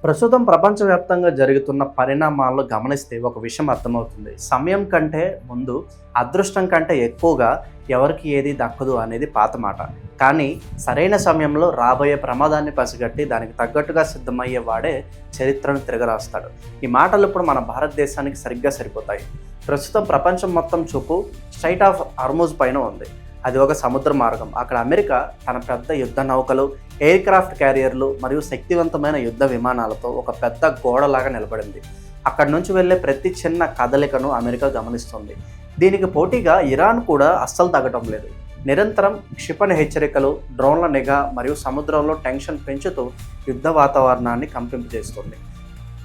ప్రస్తుతం ప్రపంచవ్యాప్తంగా జరుగుతున్న పరిణామాలను గమనిస్తే ఒక విషయం అర్థమవుతుంది. సమయం కంటే ముందు అదృష్టం కంటే ఎక్కువగా ఎవరికి ఏది దక్కదు అనేది పాత మాట. కానీ సరైన సమయంలో రాబోయే ప్రమాదాన్ని పసిగట్టి దానికి తగ్గట్టుగా సిద్ధమయ్యే వాడే చరిత్రను తిరగరాస్తాడు. ఈ మాటలు ఇప్పుడు మన భారతదేశానికి సరిగ్గా సరిపోతాయి. ప్రస్తుతం ప్రపంచం మొత్తం చూపు స్ట్రైట్ ఆఫ్ హార్మూజ్ పైన ఉంది. అది ఒక సముద్ర మార్గం. అక్కడ అమెరికా తన పెద్ద యుద్ధ నౌకలు, ఎయిర్ క్రాఫ్ట్ క్యారియర్లు మరియు శక్తివంతమైన యుద్ధ విమానాలతో ఒక పెద్ద గోడలాగా నిలబడింది. అక్కడి నుంచి వెళ్ళే ప్రతి చిన్న కదలికను అమెరికా గమనిస్తుంది. దీనికి పోటీగా ఇరాన్ కూడా అస్సలు తగ్గటం లేదు. నిరంతరం క్షిపణి హెచ్చరికలు, డ్రోన్ల నిఘా మరియు సముద్రంలో టెన్షన్ పెంచుతూ యుద్ధ వాతావరణాన్ని కంపింపజేస్తుంది.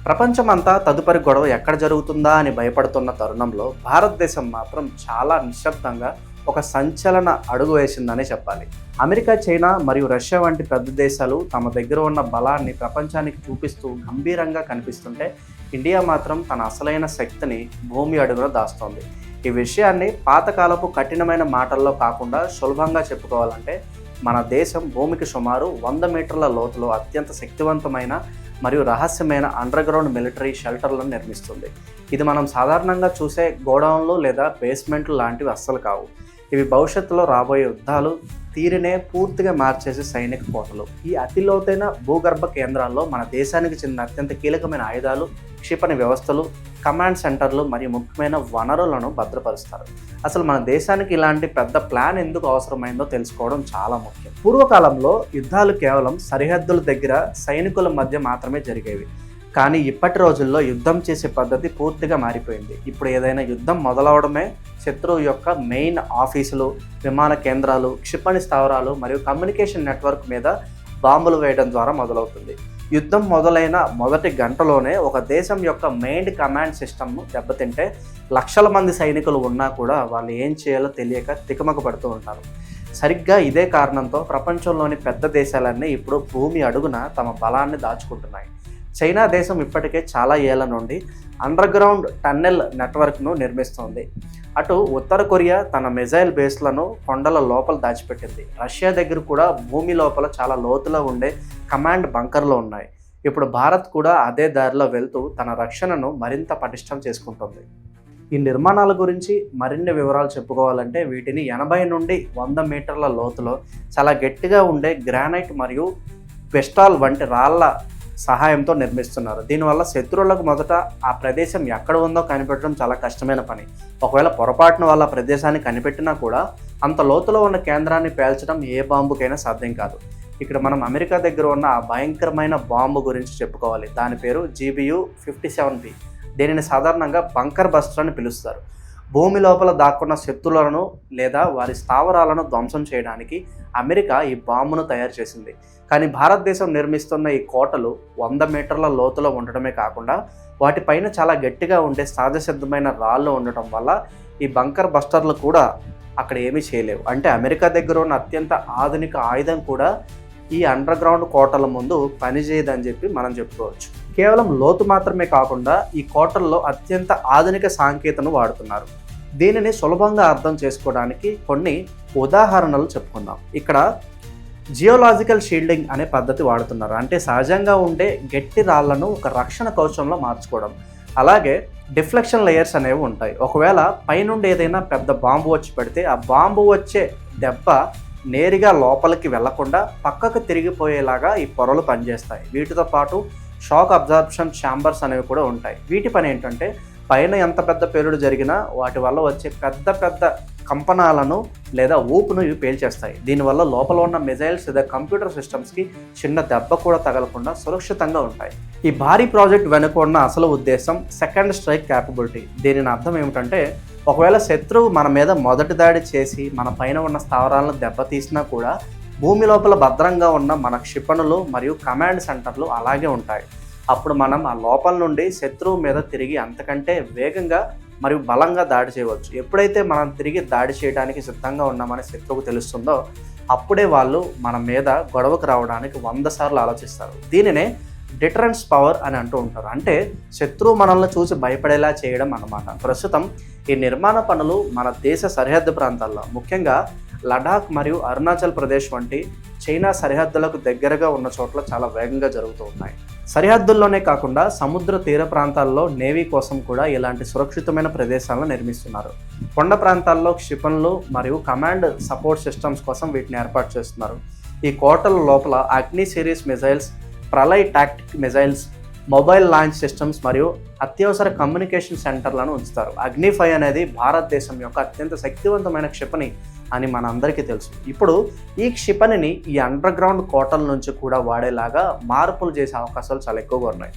ప్రపంచమంతా తదుపరి గొడవ ఎక్కడ జరుగుతుందా అని భయపడుతున్న తరుణంలో భారతదేశం మాత్రం చాలా నిశ్శబ్దంగా ఒక సంచలన అడుగు వేసిందనే చెప్పాలి. అమెరికా, చైనా మరియు రష్యా వంటి పెద్ద దేశాలు తమ దగ్గర ఉన్న బలాన్ని ప్రపంచానికి చూపిస్తూ గంభీరంగా కనిపిస్తుంటే, ఇండియా మాత్రం తన అసలైన శక్తిని భూమి అడుగున దాస్తోంది. ఈ విషయాన్ని పాతకాలపు కఠినమైన మాటల్లో కాకుండా సులభంగా చెప్పుకోవాలంటే, మన దేశం భూమికి సుమారు 100 మీటర్ల లోతులో అత్యంత శక్తివంతమైన మరియు రహస్యమైన అండర్ గ్రౌండ్ మిలిటరీ షెల్టర్లను నిర్మిస్తుంది. ఇది మనం సాధారణంగా చూసే గోడౌన్లు లేదా బేస్మెంట్లు లాంటివి అస్సలు కావు. ఇవి భవిష్యత్తులో రాబోయే యుద్ధాలు తీరునే పూర్తిగా మార్చేసే సైనిక కోటలు. ఈ అతి లోతైన భూగర్భ కేంద్రాల్లో మన దేశానికి చెందిన అత్యంత కీలకమైన ఆయుధాలు, క్షిపణి వ్యవస్థలు, కమాండ్ సెంటర్లు మరియు ముఖ్యమైన వనరులను భద్రపరుస్తారు. అసలు మన దేశానికి ఇలాంటి పెద్ద ప్లాన్ ఎందుకు అవసరమైందో తెలుసుకోవడం చాలా ముఖ్యం. పూర్వకాలంలో యుద్ధాలు కేవలం సరిహద్దుల దగ్గర సైనికుల మధ్య మాత్రమే జరిగేవి. కానీ ఇప్పటి రోజుల్లో యుద్ధం చేసే పద్ధతి పూర్తిగా మారిపోయింది. ఇప్పుడు ఏదైనా యుద్ధం మొదలవడమే శత్రువు యొక్క మెయిన్ ఆఫీసులు, విమాన కేంద్రాలు, క్షిపణి స్థావరాలు మరియు కమ్యూనికేషన్ నెట్వర్క్ మీద బాంబులు వేయడం ద్వారా మొదలవుతుంది. యుద్ధం మొదలైన మొదటి గంటలోనే ఒక దేశం యొక్క మెయిన్ కమాండ్ సిస్టమ్ను దెబ్బతింటే లక్షల మంది సైనికులు ఉన్నా కూడా వాళ్ళు ఏం చేయాలో తెలియక తికమక పడుతూ ఉంటారు. సరిగ్గా ఇదే కారణంతో ప్రపంచంలోని పెద్ద దేశాలన్నీ ఇప్పుడు భూమి అడుగున తమ బలాన్ని దాచుకుంటున్నాయి. చైనా దేశం ఇప్పటికే చాలా ఏళ్ల నుండి అండర్ గ్రౌండ్ టన్నెల్ నెట్వర్క్ను నిర్మిస్తోంది. అటు ఉత్తర కొరియా తన మిజైల్ బేస్లను కొండల లోపల దాచిపెట్టింది. రష్యా దగ్గర కూడా భూమి లోపల చాలా లోతులో ఉండే కమాండ్ బంకర్లు ఉన్నాయి. ఇప్పుడు భారత్ కూడా అదే దారిలో వెళ్తూ తన రక్షణను మరింత పటిష్టం చేసుకుంటుంది. ఈ నిర్మాణాల గురించి మరిన్ని వివరాలు చెప్పుకోవాలంటే వీటిని 80 నుండి 100 మీటర్ల లోతులో చాలా గట్టిగా ఉండే గ్రానైట్ మరియు పెస్టాల్ వంటి రాళ్ల సహాయంతో నిర్మిస్తున్నారు. దీనివల్ల శత్రువులకు మొదట ఆ ప్రదేశం ఎక్కడ ఉందో కనిపెట్టడం చాలా కష్టమైన పని. ఒకవేళ పొరపాటున వాళ్ళ ప్రదేశాన్ని కనిపెట్టినా కూడా అంత లోతులో ఉన్న కేంద్రాన్ని పేల్చడం ఏ బాంబుకైనా సాధ్యం కాదు. ఇక్కడ మనం అమెరికా దగ్గర ఉన్న ఆ భయంకరమైన బాంబు గురించి చెప్పుకోవాలి. దాని పేరు GBU-57B. దీనిని సాధారణంగా బంకర్ బస్టర్ అని పిలుస్తారు. భూమి లోపల దాక్కున్న శత్రువులను లేదా వారి స్థావరాలను ధ్వంసం చేయడానికి అమెరికా ఈ బాంబును తయారు చేసింది. కానీ భారతదేశం నిర్మిస్తున్న ఈ కోటలు 100 మీటర్ల లోతులో ఉండటమే కాకుండా వాటిపైన చాలా గట్టిగా ఉండే సహజసిద్ధమైన రాళ్ళు ఉండటం వల్ల ఈ బంకర్ బస్టర్లు కూడా అక్కడ ఏమీ చేయలేవు. అంటే అమెరికా దగ్గర ఉన్న అత్యంత ఆధునిక ఆయుధం కూడా ఈ అండర్ గ్రౌండ్ కోటల ముందు పనిచేయదని చెప్పి మనం చెప్పుకోవచ్చు. కేవలం లోతు మాత్రమే కాకుండా ఈ కోటల్లో అత్యంత ఆధునిక సాంకేతికతను వాడుతున్నారు. దీనిని సులభంగా అర్థం చేసుకోవడానికి కొన్ని ఉదాహరణలు చెప్పుకుందాం. ఇక్కడ జియోలాజికల్ షీల్డింగ్ అనే పద్ధతి వాడుతున్నారు. అంటే సహజంగా ఉండే గట్టి రాళ్లను ఒక రక్షణ కవచంలో మార్చుకోవడం. అలాగే డిఫ్లెక్షన్ లేయర్స్ అనేవి ఉంటాయి. ఒకవేళ పైనుండి ఏదైనా పెద్ద బాంబు వచ్చి పెడితే ఆ బాంబు వచ్చే దెబ్బ నేరుగా లోపలికి వెళ్లకుండా పక్కకు తిరిగిపోయేలాగా ఈ పొరలు పనిచేస్తాయి. వీటితో పాటు షాక్ అబ్జార్ప్షన్ ఛాంబర్స్ అనేవి కూడా ఉంటాయి. వీటి పని ఏంటంటే పైన ఎంత పెద్ద పేలుడు జరిగినా వాటి వల్ల వచ్చే పెద్ద పెద్ద కంపనాలను లేదా ఊపును ఇవి పేల్చేస్తాయి. దీనివల్ల లోపల ఉన్న మిజైల్స్ లేదా కంప్యూటర్ సిస్టమ్స్కి చిన్న దెబ్బ కూడా తగలకుండా సురక్షితంగా ఉంటాయి. ఈ భారీ ప్రాజెక్ట్ వెనుక ఉన్న అసలు ఉద్దేశం సెకండ్ స్ట్రైక్ క్యాపబిలిటీ. దీని అర్థం ఏమిటంటే ఒకవేళ శత్రువు మన మీద మొదటి దాడి చేసి మన పైన ఉన్న స్థావరాలను దెబ్బతీసినా కూడా భూమి లోపల భద్రంగా ఉన్న మన క్షిపణులు మరియు కమాండ్ సెంటర్లు అలాగే ఉంటాయి. అప్పుడు మనం ఆ లోపల నుండి శత్రువు మీద తిరిగి అంతకంటే వేగంగా మరియు బలంగా దాడి చేయవచ్చు. ఎప్పుడైతే మనం తిరిగి దాడి చేయడానికి సిద్ధంగా ఉన్నామని శత్రువుకు తెలుస్తుందో అప్పుడే వాళ్ళు మన మీద గొడవకు రావడానికి 100 సార్లు ఆలోచిస్తారు. దీనినే డిటరెన్స్ పవర్ అని అంటూ ఉంటారు. అంటే శత్రువు మనల్ని చూసి భయపడేలా చేయడం అన్నమాట. ప్రస్తుతం ఈ నిర్మాణ పనులు మన దేశ సరిహద్దు ప్రాంతాల్లో ముఖ్యంగా లడాక్ మరియు అరుణాచల్ ప్రదేశ్ వంటి చైనా సరిహద్దులకు దగ్గరగా ఉన్న చోట్ల చాలా వేగంగా జరుగుతూ ఉన్నాయి. సరిహద్దుల్లోనే కాకుండా సముద్ర తీర ప్రాంతాల్లో నేవీ కోసం కూడా ఇలాంటి సురక్షితమైన ప్రదేశాలను నిర్మిస్తున్నారు. కొండ ప్రాంతాల్లో క్షిపణులు మరియు కమాండ్ సపోర్ట్ సిస్టమ్స్ కోసం వీటిని ఏర్పాటు చేస్తున్నారు. ఈ కోటల లోపల Agni series missiles, Pralay tactic missiles, mobile launch systems మరియు అత్యవసర కమ్యూనికేషన్ సెంటర్లను ఉంచుతారు. అగ్ని-5 అనేది భారతదేశం యొక్క అత్యంత శక్తివంతమైన క్షిపణి అని మనందరికీ తెలుసు. ఇప్పుడు ఈ క్షిపణిని ఈ అండర్ గ్రౌండ్ కోటల నుంచి కూడా వాడేలాగా మార్పులు చేసే అవకాశాలు చాలా ఎక్కువగా ఉన్నాయి.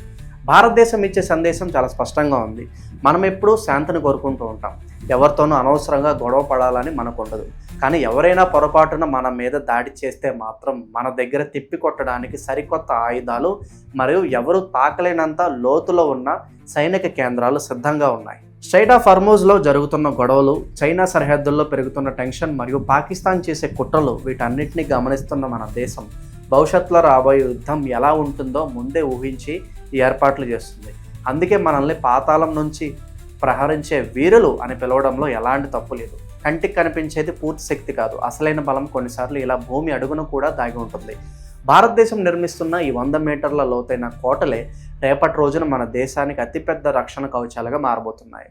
భారతదేశం ఇచ్చే సందేశం చాలా స్పష్టంగా ఉంది. మనం ఎప్పుడూ శాంతిని కోరుకుంటూ ఉంటాం. ఎవరితోనూ అనవసరంగా గొడవ పడాలని మనకు ఉండదు. కానీ ఎవరైనా పొరపాటున మన మీద దాడి చేస్తే మాత్రం మన దగ్గర తిప్పికొట్టడానికి సరికొత్త ఆయుధాలు మరియు ఎవరు తాకలేనంత లోతులో ఉన్న సైనిక కేంద్రాలు సిద్ధంగా ఉన్నాయి. స్ట్రైట్ ఆఫ్ హార్మూజ్లో జరుగుతున్న గొడవలు, చైనా సరిహద్దుల్లో పెరుగుతున్న టెన్షన్ మరియు పాకిస్తాన్ చేసే కుట్రలు, వీటన్నిటిని గమనిస్తున్న మన దేశం భవిష్యత్తులో రాబోయే యుద్ధం ఎలా ఉంటుందో ముందే ఊహించి ఈ ఏర్పాట్లు చేస్తుంది. అందుకే మనల్ని పాతాళం నుంచి ప్రహరించే వీరులు అని పిలవడంలో ఎలాంటి తప్పు లేదు. కంటికి కనిపించేది పూర్తి శక్తి కాదు, అసలైన బలం కొన్నిసార్లు ఇలా భూమి అడుగున కూడా దాగి ఉంటుంది. భారతదేశం నిర్మిస్తున్న ఈ 100 మీటర్ల లోతైన కోటలే రేపటి రోజున మన దేశానికి అతిపెద్ద రక్షణ కవచాలుగా మారబోతున్నాయి.